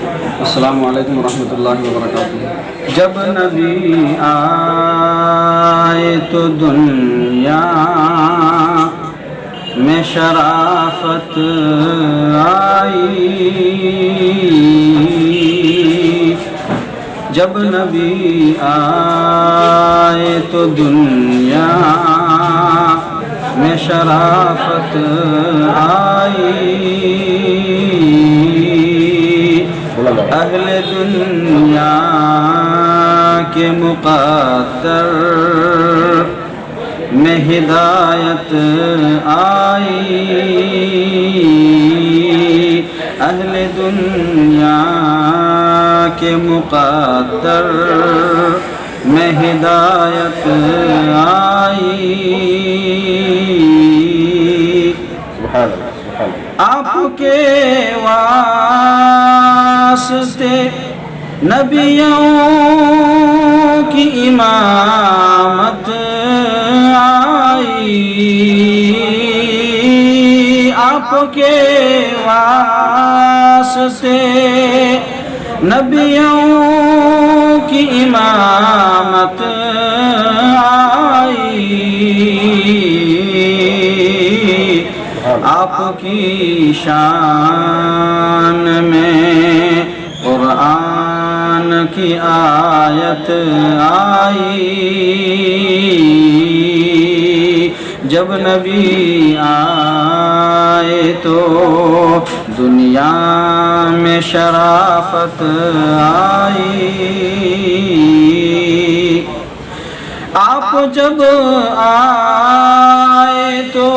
السلام علیکم ورحمۃ اللہ وبرکاتہ۔ جب نبی آئے تو دنیا میں شرافت آئی، جب نبی آئے تو دنیا میں شرافت آئی، اہل دنیا کے مقدر میں ہدایت آئی، اہل دنیا کے مقدر میں ہدایت آئی۔ آپ کے واسطے نبیوں کی امامت آئی، آپ کے واسطے نبیوں کی امامت آئی، آپ کی شان میں قرآن کی آیت آئی، جب نبی آئے تو دنیا میں شرافت آئی، آپ جب آئے تو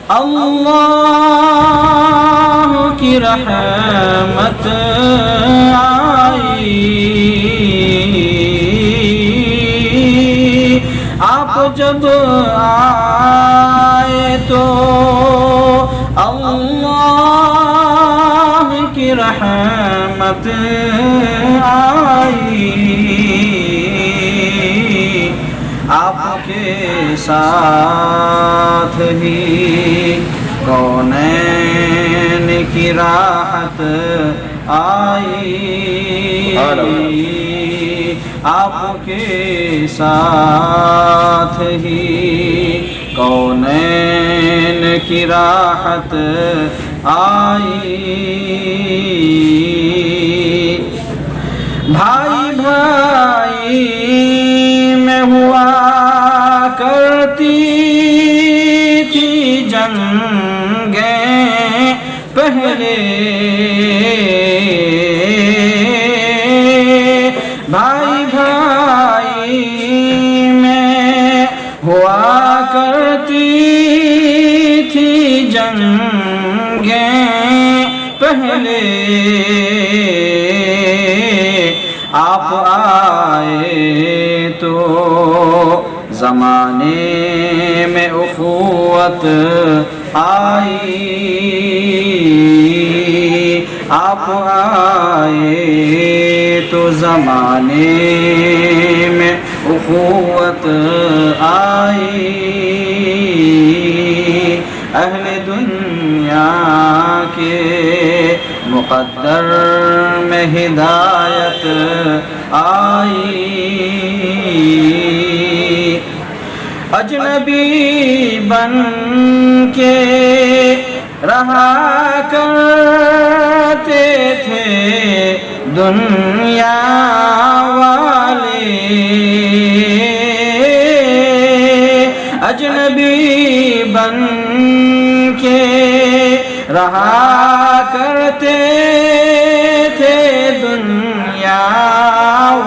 اللہ کی رحمت آئی، آپ جب آئے تو اللہ کی رحمت آئی، آپ کے ساتھ ہی کونین کی راحت آئی، آپ کے ساتھ ہی کونین کی راحت آئی، بھائی بھائی میں ہوا کرتی تھی جنگیں پہلے، بھائی بھائی میں ہوا کرتی تھی جنگیں پہلے، آپ آئے تو زمانے میں اخوت آئی، آپ آئے تو زمانے میں اخوت آئی، اہل دنیا کے مقدر میں ہدایت آئی، اجنبی بن کے رہا کرتے تھے دنیا والے، اجنبی بن کے رہا کرتے تھے دنیا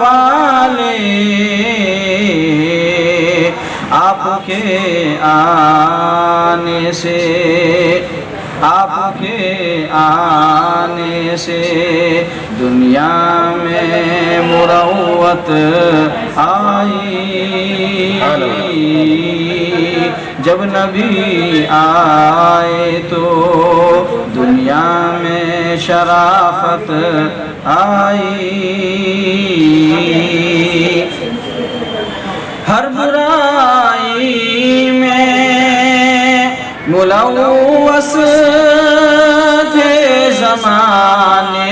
والے، آپ کے آنے سے دنیا میں مروت آئی، جب نبی آئے تو دنیا میں شرافت آئی، ہر برائی میں ملوث تھے زمانے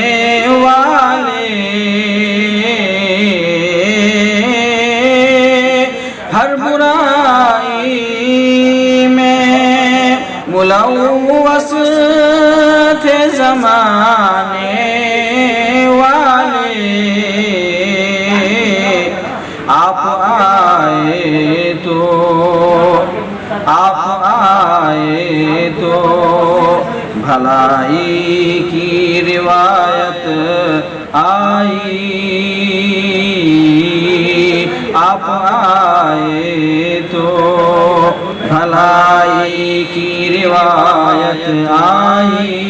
کی روایت آئی، آپ آئے تو بھلائی کی روایت آئی۔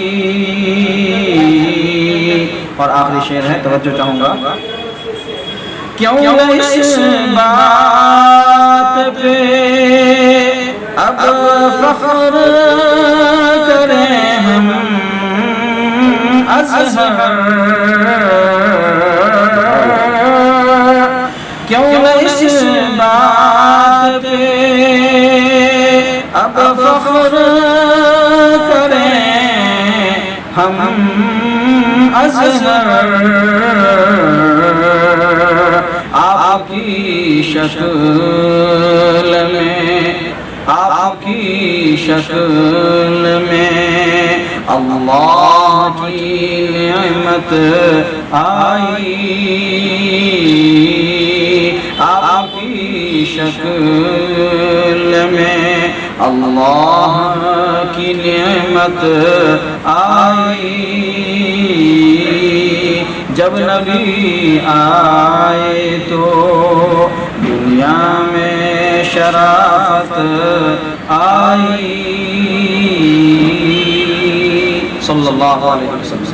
اور آخری شعر ہے، توجہ چاہوں گا۔ کیوں اس بات پہ اب فخر کریں ہم ازہر، کیوں اس بات پہ اب فخر کریں ہم ازہر، آپ کی شکل میں، آپ کی شکل میں اللہ کی نعمت آئی، آپ کی شکل میں اللہ کی نعمت آئی۔ جب نبی آئے تو دنیا میں شرافت آئی، صلی اللہ علیہ وسلم۔